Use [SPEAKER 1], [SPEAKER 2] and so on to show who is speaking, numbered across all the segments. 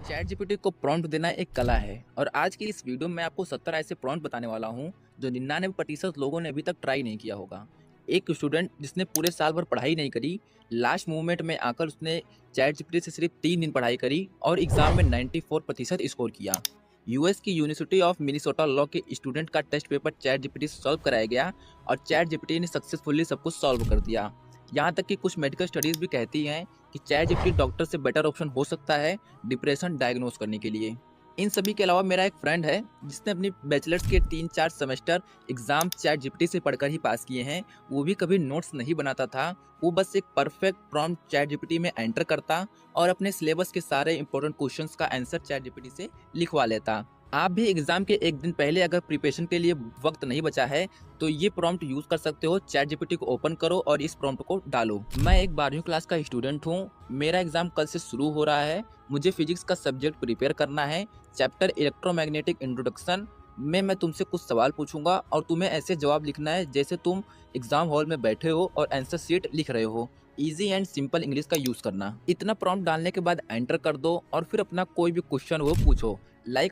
[SPEAKER 1] Chat GPT को prompt देना एक कला है और आज की इस वीडियो में आपको 70 ऐसे प्रॉम्प्ट बताने वाला हूं जो 99% लोगों ने अभी तक ट्राई नहीं किया होगा। एक स्टूडेंट जिसने पूरे साल भर पढ़ाई नहीं करी, लास्ट मोमेंट में आकर उसने चैट जीपीटी से सिर्फ 3 दिन पढ़ाई करी और एग्जाम में 94% स्कोर किया। यूएस की यूनिवर्सिटी ऑफ मिनीसोटा लॉ के स्टूडेंट का टेस्ट पेपर चैट जीपीटी से सॉल्व कराया गया और चैट जीपीटी ने सक्सेसफुली सब कुछ सॉल्व कर दिया। यहाँ तक कि कुछ मेडिकल स्टडीज भी कहती हैं कि चैट जीपीटी डॉक्टर से बेटर ऑप्शन हो सकता है डिप्रेशन डायग्नोस करने के लिए। इन सभी के अलावा मेरा एक फ्रेंड है जिसने अपनी बैचलर्स के 3-4 सेमेस्टर एग्जाम चैट जीपीटी से पढ़कर ही पास किए हैं। वो भी कभी नोट्स नहीं बनाता था, वो बस एक परफेक्ट प्रॉम्प्ट चैट जीपीटी में एंटर करता और अपने सिलेबस के सारे इंपॉर्टेंट क्वेश्चंस का आंसर चैट जीपीटी से लिखवा लेता। आप भी एग्जाम के एक दिन पहले अगर प्रिपरेशन के लिए वक्त नहीं बचा है तो ये प्रॉम्प्ट यूज कर सकते हो। चैट जीपीटी को ओपन करो और इस प्रॉम्प्ट को डालो। मैं एक 12वीं क्लास का स्टूडेंट हूँ, मेरा एग्जाम कल से शुरू हो रहा है। मुझे फिजिक्स का सब्जेक्ट प्रिपेयर करना है। चैप्टर इलेक्ट्रोमैग्नेटिक इंट्रोडक्शन में मैं तुमसे कुछ सवाल पूछूंगा और तुम्हें ऐसे जवाब लिखना है जैसे तुम एग्जाम हॉल में बैठे हो और आंसर शीट लिख रहे हो। इजी एंड सिंपल इंग्लिश का यूज करना। इतना प्रॉम्प्ट डालने के बाद एंटर कर दो और फिर अपना कोई भी क्वेश्चन हो पूछो।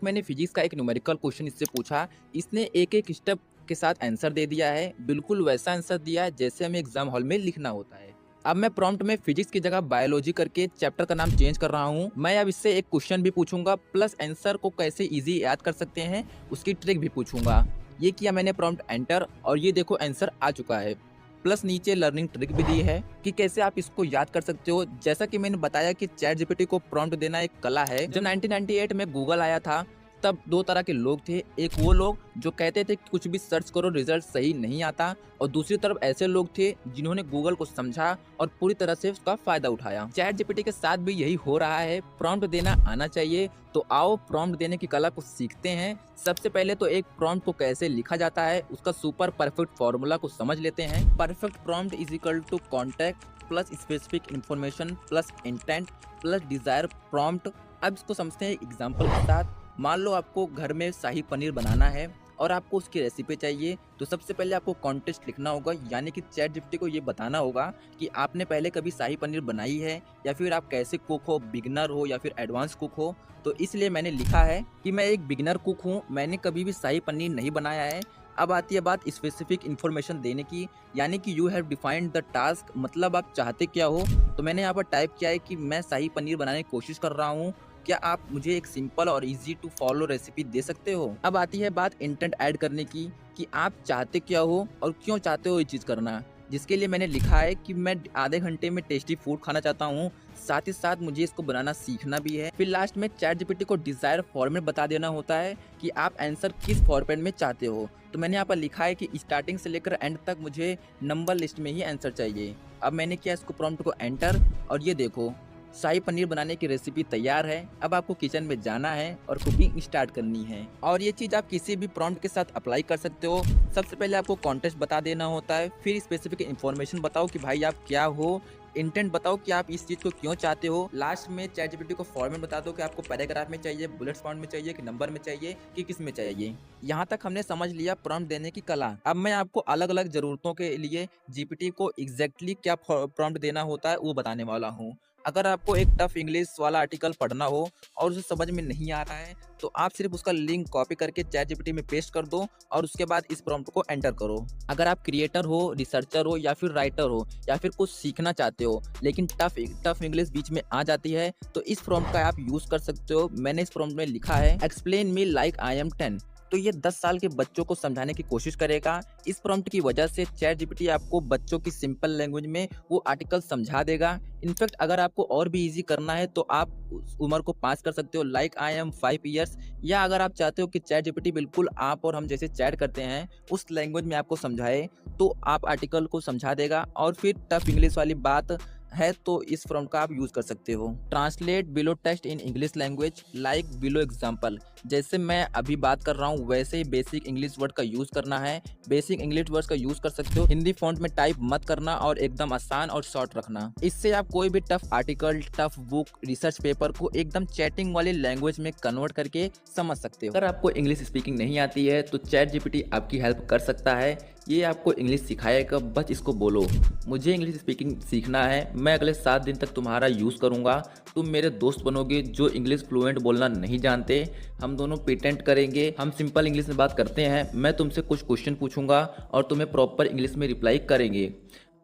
[SPEAKER 1] मैंने फिजिक्स का एक न्यूमेरिकल क्वेश्चन इससे पूछा, इसने एक एक स्टेप के साथ आंसर दे दिया है, बिल्कुल वैसा आंसर दिया है जैसे हमें एग्जाम हॉल में लिखना होता है। अब मैं प्रॉम्प्ट में फिजिक्स की जगह बायोलॉजी करके चैप्टर का नाम चेंज कर रहा हूँ। मैं अब इससे एक क्वेश्चन भी पूछूंगा प्लस आंसर को कैसे इजी याद कर सकते हैं उसकी ट्रिक भी पूछूंगा। ये किया मैंने प्रॉम्प्ट एंटर और ये देखो आंसर आ चुका है। प्लस नीचे लर्निंग ट्रिक भी दी है कि कैसे आप इसको याद कर सकते हो। जैसा कि मैंने बताया कि चैट जीपीटी को प्रॉम्प्ट देना एक कला है। जब 1998 में गूगल आया था तब दो तरह के लोग थे। एक वो लोग जो कहते थे कि कुछ भी सर्च करो रिजल्ट सही नहीं आता, और दूसरी तरफ ऐसे लोग थे जिन्होंने गूगल को समझा और पूरी तरह से उसका फायदा उठाया। चैट जीपीटी के साथ भी यही हो रहा है। प्रॉम्प्ट देना आना चाहिए, तो आओ प्रॉम्प्ट देने की कला को सीखते हैं। सबसे पहले तो एक प्रॉम्प्ट को कैसे लिखा जाता है उसका सुपर परफेक्ट फॉर्मूला को समझ लेते हैं। Perfect prompt is equal to context plus specific information plus intent plus desire prompt. अब इसको समझते हैं एग्जाम्पल के साथ। मान लो आपको घर में शाही पनीर बनाना है और आपको उसकी रेसिपी चाहिए, तो सबसे पहले आपको कॉन्टेक्स्ट लिखना होगा, यानी कि चैट जीपीटी को ये बताना होगा कि आपने पहले कभी शाही पनीर बनाई है या फिर आप कैसे कुक हो, बिगिनर हो या फिर एडवांस कुक हो। तो इसलिए मैंने लिखा है कि मैं एक बिगिनर कुक हूँ, मैंने कभी भी शाही पनीर नहीं बनाया है। अब आती है बात स्पेसिफिक इन्फॉर्मेशन देने की, यानी कि you have defined the task, मतलब आप चाहते क्या हो। तो मैंने यहाँ पर टाइप किया है कि मैं शाही पनीर बनाने की कोशिश कर रहा हूँ, क्या आप मुझे एक सिंपल और इजी टू फॉलो रेसिपी दे सकते हो। अब आती है बात इंटेंट ऐड करने की कि आप चाहते क्या हो और क्यों चाहते हो ये चीज़ करना, जिसके लिए मैंने लिखा है कि मैं आधे घंटे में टेस्टी फूड खाना चाहता हूँ, साथ ही साथ मुझे इसको बनाना सीखना भी है। फिर लास्ट में चैट जीपीटी को डिजायर फॉर्मेट बता देना होता है कि आप आंसर किस फॉर्मेट में चाहते हो। तो मैंने यहाँ पर लिखा है कि स्टार्टिंग से लेकर एंड तक मुझे नंबर लिस्ट में ही आंसर चाहिए। अब मैंने किया इसको प्रॉम्प्ट को एंटर और ये देखो शाही पनीर बनाने की रेसिपी तैयार है। अब आपको किचन में जाना है और कुकिंग स्टार्ट करनी है। और ये चीज़ आप किसी भी प्रॉम्प्ट के साथ अप्लाई कर सकते हो। सबसे पहले आपको कॉन्टेक्स्ट बता देना होता है, फिर स्पेसिफिक इन्फॉर्मेशन बताओ कि भाई आप क्या हो, इंटेंट बताओ कि आप इस चीज़ को क्यों चाहते हो। लास्ट में चैट जीपीटी को फॉर्मेट बता दो कि आपको पैराग्राफ में चाहिए, बुलेट पॉइंट में चाहिए कि नंबर में चाहिए कि किस में चाहिए। यहाँ तक हमने समझ लिया प्रॉम्प्ट देने की कला। अब मैं आपको अलग अलग ज़रूरतों के लिए जीपीटी को एग्जैक्टली क्या प्रॉम्प्ट देना होता है वो बताने वाला हूँ। अगर आपको एक टफ इंग्लिश वाला आर्टिकल पढ़ना हो और उसे समझ में नहीं आ रहा है तो आप सिर्फ उसका लिंक कॉपी करके चैट जीपीटी में पेस्ट कर दो और उसके बाद इस प्रॉम्प्ट को एंटर करो। अगर आप क्रिएटर हो, रिसर्चर हो या फिर राइटर हो या फिर कुछ सीखना चाहते हो लेकिन टफ इंग्लिश बीच में आ जाती है तो इस प्रॉम्प्ट का आप यूज कर सकते हो। मैंने इस प्रॉम्प्ट में लिखा है explain me like I am 10, तो ये 10 साल के बच्चों को समझाने की कोशिश करेगा। इस प्रॉम्प्ट की वजह से चैट जीपीटी आपको बच्चों की सिंपल लैंग्वेज में वो आर्टिकल समझा देगा। इनफैक्ट अगर आपको और भी इजी करना है तो आप उस उम्र को पास कर सकते हो, लाइक आई एम 5 ईयर्स। या अगर आप चाहते हो कि चैट जीपीटी बिल्कुल आप और हम जैसे चैट करते हैं उस लैंग्वेज में आपको समझाए तो आप आर्टिकल को समझा देगा। और फिर टफ इंग्लिश वाली बात है तो इस प्रॉम्प्ट का आप यूज कर सकते हो। Translate below text in English language like below example, जैसे मैं अभी बात कर रहा हूँ वैसे ही बेसिक इंग्लिश वर्ड का यूज करना है। बेसिक इंग्लिश वर्ड्स का यूज कर सकते हो। हिंदी फॉन्ट में टाइप मत करना और एकदम आसान और शॉर्ट रखना। इससे आप कोई भी tough article, tough book, research paper को एकदम चैटिंग वाली लैंग्वेज में कन्वर्ट करके समझ सकते हो। अगर आपको इंग्लिश स्पीकिंग नहीं आती है तो चैट जीपीटी आपकी हेल्प कर सकता है। ये आपको इंग्लिश सिखाएगा, बस इसको बोलो मुझे इंग्लिश स्पीकिंग सीखना है, मैं अगले 7 दिन तक तुम्हारा यूज़ करूँगा। तुम मेरे दोस्त बनोगे जो इंग्लिश फ्लुएंट बोलना नहीं जानते। हम दोनों पेटेंट करेंगे। हम सिंपल इंग्लिश में बात करते हैं। मैं तुमसे कुछ क्वेश्चन पूछूंगा और तुम्हें प्रॉपर इंग्लिश में रिप्लाई करेंगे।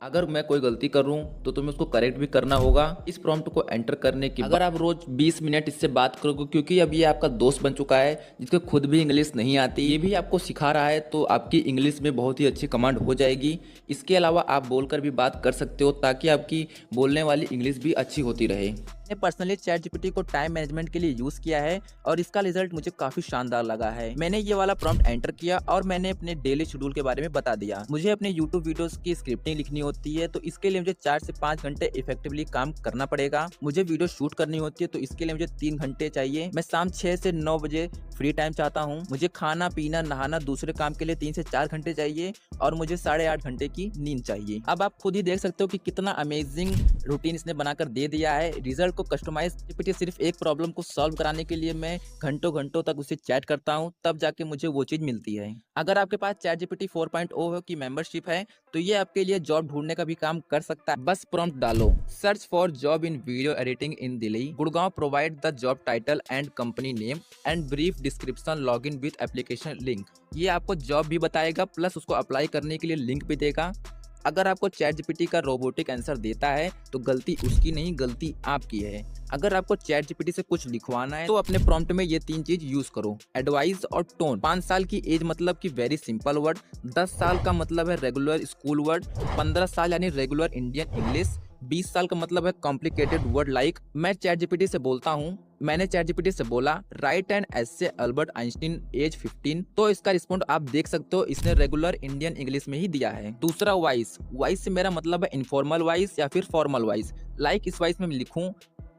[SPEAKER 1] अगर मैं कोई गलती करूं तो तुम्हें उसको करेक्ट भी करना होगा। इस प्रॉम्प्ट को एंटर करने के अगर आप रोज 20 मिनट इससे बात करोगे, क्योंकि अब ये आपका दोस्त बन चुका है जिसको खुद भी इंग्लिश नहीं आती, ये भी आपको सिखा रहा है, तो आपकी इंग्लिश में बहुत ही अच्छी कमांड हो जाएगी। इसके अलावा आप बोलकर भी बात कर सकते हो ताकि आपकी बोलने वाली इंग्लिश भी अच्छी होती रहे। मैंने पर्सनली चैट जीपीटी को टाइम मैनेजमेंट के लिए यूज़ किया है और इसका रिजल्ट मुझे काफ़ी शानदार लगा है। मैंने ये वाला प्रॉम्प्ट एंटर किया और मैंने अपने डेली शेड्यूल के बारे में बता दिया। मुझे अपने यूट्यूब वीडियोस की स्क्रिप्टिंग लिखनी होती है, तो इसके लिए मुझे 4 से 5 घंटे इफेक्टिवली काम करना पड़ेगा। मुझे वीडियो शूट करनी होती है, तो इसके लिए मुझे 3 घंटे चाहिए। मैं शाम 6 से 9 बजे फ्री टाइम चाहता हूँ। मुझे खाना पीना नहाना दूसरे काम के लिए 3 से 4 घंटे चाहिए और मुझे 8.5 घंटे की नींद चाहिए। अब आप खुद ही देख सकते हो कि कितना अमेजिंग रूटीन इसने बनाकर दे दिया है। रिजल्ट को कस्टमाइज जीपीटी सिर्फ एक प्रॉब्लम को सॉल्व कराने के लिए मैं घंटों घंटों तक उसे चैट करता हूँ, तब जाके मुझे वो चीज मिलती है। अगर आपके पास चैट जीपीटी 4.0 की मेंबरशिप है तो ये आपके लिए जॉब ढूंढने का भी काम कर सकता है। बस प्रॉम्प्ट डालो, search for job in video editing in Delhi, Gurgaon, provide the job title and company name and brief description, log in with application link. ये आपको जॉब भी बताएगा प्लस उसको अप्लाई करने के लिए लिंक भी देगा। अगर आपको चैट जीपीटी का रोबोटिक आंसर देता है तो गलती उसकी नहीं, गलती आपकी है। अगर आपको चैट जीपीटी से कुछ लिखवाना है तो अपने प्रॉम्प्ट में ये 3 चीज यूज करो, एडवाइस और टोन। 5 साल की एज मतलब कि वेरी सिंपल वर्ड, 10 साल का मतलब है रेगुलर स्कूल वर्ड, 15 साल यानी रेगुलर इंडियन इंग्लिश, 20 साल का मतलब है कॉम्प्लिकेटेड वर्ड लाइक। मैं चैट जीपीटी से बोलता हूँ, मैंने चैट जीपीटी से बोला राइट एन एस्से अल्बर्ट आइंस्टीन एज 15, तो इसका रिस्पॉन्ड आप देख सकते हो, इसने रेगुलर इंडियन इंग्लिश में ही दिया है। दूसरा वॉइस, वॉइस से मेरा मतलब है इनफॉर्मल वॉइस या फिर फॉर्मल वॉइस। लाइक इस वॉइस में मैं लिखूं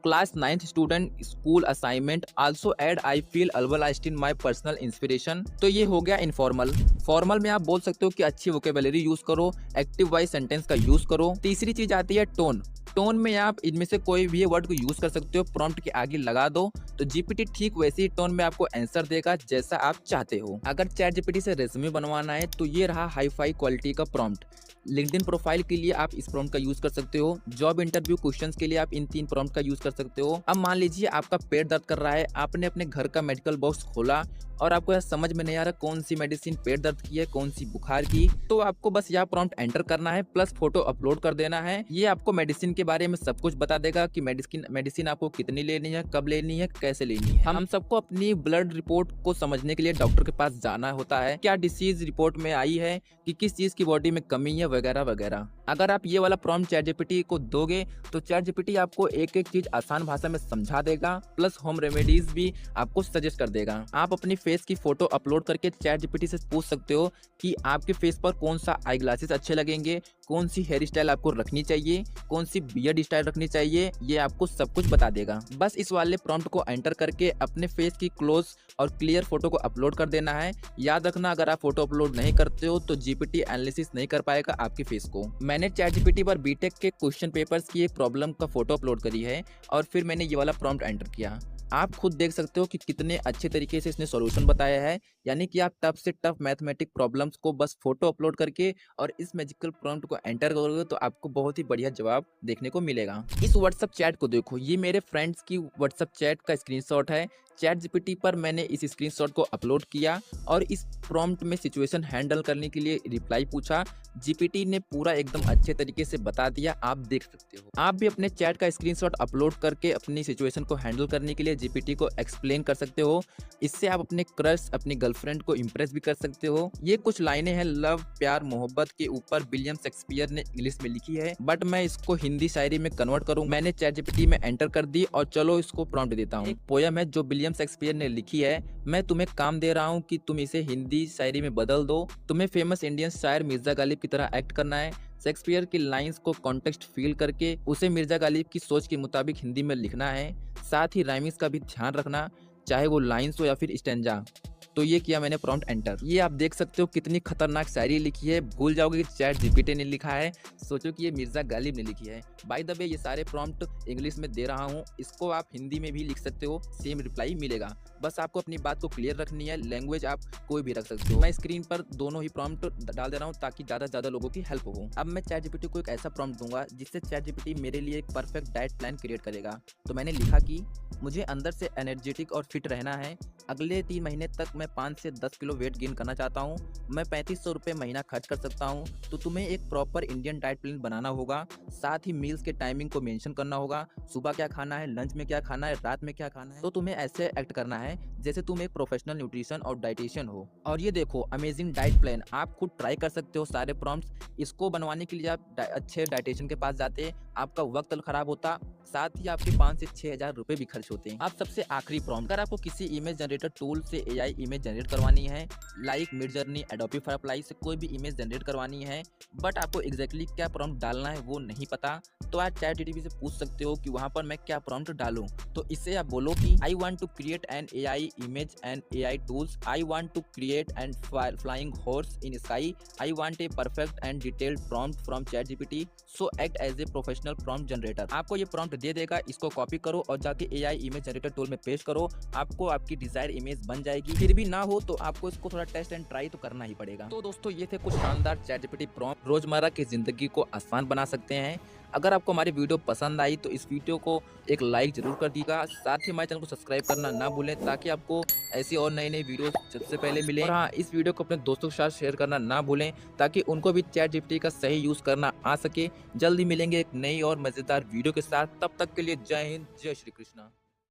[SPEAKER 1] class 9th student school assignment, also add I feel Albert Einstein my personal inspiration, तो ये हो गया इनफॉर्मल। फॉर्मल में आप बोल सकते हो कि अच्छी वोकेबुलरी यूज करो, एक्टिव वॉइस सेंटेंस का यूज करो। तीसरी चीज आती है टोन। टोन में आप इनमें से कोई भी वर्ड को यूज कर सकते हो, प्रॉम्प्ट के आगे लगा दो तो जीपीटी ठीक वैसे ही टोन में आपको आंसर देगा जैसा आप चाहते हो। अगर चैट जीपीटी से रेज्यूमे बनवाना है तो ये रहा हाई फाई क्वालिटी का प्रॉम्प्ट। लिंक्डइन प्रोफाइल के लिए आप इस प्रॉम्प्ट का यूज कर सकते हो। जॉब इंटरव्यू क्वेश्चंस के लिए आप इन 3 प्रॉम्प्ट का यूज कर सकते हो। अब मान लीजिए आपका पेट दर्द कर रहा है, आपने अपने घर का मेडिकल बॉक्स खोला और आपको यह समझ में नहीं आ रहा कौन सी मेडिसिन पेट दर्द की है, कौन सी बुखार की, तो आपको बस यह प्रॉम्प्ट एंटर करना है प्लस फोटो अपलोड कर देना है। ये आपको मेडिसिन के बारे में सब कुछ बता देगा कि मेडिसिन आपको कितनी लेनी है, कब लेनी है, कैसे लेनी है। हम सबको अपनी ब्लड रिपोर्ट को समझने के लिए डॉक्टर के पास जाना होता है, क्या डिसीज रिपोर्ट में आई है, कि किस चीज की बॉडी में कमी है, वगैरह वगैरह। अगर आप ये वाला प्रॉम्प्ट चैट जीपीटी को दोगे तो चैट जीपीटी आपको एक एक चीज आसान भाषा में समझा देगा प्लस होम रेमेडीज भी आपको सजेस्ट कर देगा। आप अपनी फेस की फोटो अपलोड करके चैट जीपीटी से पूछ सकते हो कि आपके फेस पर कौन सा आई ग्लासेस अच्छे लगेंगे, कौन सी हेयर स्टाइल आपको रखनी चाहिए, कौन सी बियर्ड स्टाइल रखनी चाहिए, ये आपको सब कुछ बता देगा। बस इस वाले प्रॉम्प्ट को एंटर करके अपने फेस की क्लोज और क्लियर फोटो को अपलोड कर देना है। याद रखना, अगर आप फोटो अपलोड नहीं करते हो तो जीपीटी एनालिसिस नहीं कर पाएगा आपके फेस को। मैंने चैट जीपीटी पर बीटेक के क्वेश्चन पेपर्स की एक प्रॉब्लम का फोटो अपलोड करी है और फिर मैंने ये वाला प्रॉम्प्ट एंटर किया। आप खुद देख सकते हो कि कितने अच्छे तरीके से इसने सॉल्यूशन बताया है, यानी कि आप टफ से टफ मैथमेटिक प्रॉब्लम्स को बस फोटो अपलोड करके और इस मैजिकल प्रॉम्प्ट को एंटर करोगे तो आपको बहुत ही बढ़िया जवाब देखने को मिलेगा। इस व्हाट्सएप चैट को देखो, ये मेरे फ्रेंड्स की व्हाट्सएप चैट का स्क्रीनशॉट है। चैट जीपीटी पर मैंने इस स्क्रीनशॉट को अपलोड किया और इस प्रॉम्प्ट में सिचुएशन हैंडल करने के लिए रिप्लाई पूछा। जीपीटी ने पूरा एकदम अच्छे तरीके से बता दिया, आप देख सकते हो। आप भी अपने चैट का स्क्रीनशॉट अपलोड करके अपनी सिचुएशन को हैंडल करने के लिए जीपीटी को एक्सप्लेन कर सकते हो। इससे आप अपने क्रश, अपनी गर्लफ्रेंड को इम्प्रेस भी कर सकते हो। ये कुछ लाइनें हैं लव, प्यार, मोहब्बत के ऊपर विलियम शेक्सपियर ने इंग्लिश में लिखी है, बट मैं इसको हिंदी शायरी में कन्वर्ट करूँ। मैंने चैट जीपीटी में एंटर कर दी और चलो इसको प्रॉम्प्ट देता हूँ। एक पोयम है जो विलियम शेक्सपियर ने लिखी है, मैं तुम्हें काम दे रहा हूँ कि तुम इसे हिंदी शायरी में बदल दो। तुम्हें फेमस इंडियन शायर मिर्जा गालिब की तरह एक्ट करना है। शेक्सपियर की लाइंस को कॉन्टेक्स्ट फील करके उसे मिर्जा गालिब की सोच के मुताबिक हिंदी में लिखना है। साथ ही राइमिंग्स का भी ध्यान रखना, चाहे वो लाइंस हो या फिर स्टैंजा। तो ये किया मैंने प्रॉम्प्ट एंटर। ये आप देख सकते हो कितनी खतरनाक शायरी लिखी है, भूल जाओगे कि चैट जीपीटी ने लिखा है, सोचो कि ये मिर्जा गालिब ने लिखी है। बाय द वे ये सारे प्रॉम्प्ट इंग्लिश में दे रहा हूँ, इसको आप हिंदी में भी लिख सकते हो, सेम रिप्लाई मिलेगा। बस आपको अपनी बात को क्लियर रखनी है, लैंग्वेज आप कोई भी रख सकते हो। मैं स्क्रीन पर दोनों ही प्रॉम्प्ट डाल दे रहा हूँ ताकि ज़्यादा से ज़्यादा लोगों की हेल्प हो। अब मैं चैट जीपीटी को एक ऐसा प्रॉम्प्ट दूंगा जिससे चैट जीपीटी मेरे लिए एक परफेक्ट डाइट प्लान क्रिएट करेगा। तो मैंने लिखा कि मुझे अंदर से एनर्जेटिक और फिट रहना है। अगले 3 महीने तक मैं 5 से 10 किलो वेट गेन करना चाहता हूँ। मैं 3500 रुपये महीना खर्च कर सकता हूँ। तो तुम्हें एक प्रॉपर इंडियन डाइट प्लान बनाना होगा, साथ ही मील्स के टाइमिंग को मेंशन करना होगा, सुबह क्या खाना है, लंच में क्या खाना है, रात में क्या खाना है। तो तुम्हें ऐसे एक्ट करना है जैसे तुम एक प्रोफेशनल न्यूट्रिशन और डाइटिशियन हो। और ये देखो अमेजिंग डाइट प्लान, आप खुद ट्राई कर सकते हो सारे प्रॉम्प्ट्स। इसको बनवाने के लिए आप अच्छे डाइटिशियन के पास जाते, आपका वक्त खराब होता, साथ ही आपके 5 से 6 हज़ार रुपये भी खर्च होते हैं। अब सबसे आखिरी प्रॉम्प्ट, अगर आपको किसी इमेज जनरेटर टूल से एआई इमेज जनरेट करवानी है, लाइक मिडजर्नी, एडोबी फर्स्टलाइट से कोई भी इमेज जनरेट करवानी है, बट आपको एग्जैक्टली क्या प्रॉम्प्ट डालना है वो नहीं पता, तो आप चैट जीपीटी से पूछ सकते हो कि वहाँ पर मैं क्या प्रॉम्प्ट डालूं। तो इससे आप बोलो कि I want to create an AI image and AI tools, I want to create an flying horse in sky, I want a perfect and detailed prompt from ChatGPT, so act as a professional prompt generator. आपको ये prompt दे देगा, इसको copy करो और जाके AI image generator tool में पेश करो, आपको आपकी डिजायर इमेज बन जाएगी। फिर भी ना हो तो आपको इसको थोड़ा टेस्ट एंड ट्राई तो करना ही पड़ेगा। तो दोस्तों ये थे कुछ शानदार चैट जीपीटी प्रॉम्प्ट, रोजमर्रा की जिंदगी को आसान बना सकते हैं। अगर आपको हमारी वीडियो पसंद आई तो इस वीडियो को एक लाइक जरूर कर दीजिएगा, साथ ही हमारे चैनल को सब्सक्राइब करना ना भूलें ताकि आपको ऐसी और नई नई वीडियो सबसे पहले मिले। और हाँ, इस वीडियो को अपने दोस्तों के साथ शेयर करना ना भूलें ताकि उनको भी चैट जीपीटी का सही यूज करना आ सके। जल्दी मिलेंगे एक नई और मजेदार वीडियो के साथ, तब तक के लिए जय हिंद, जय श्री कृष्णा।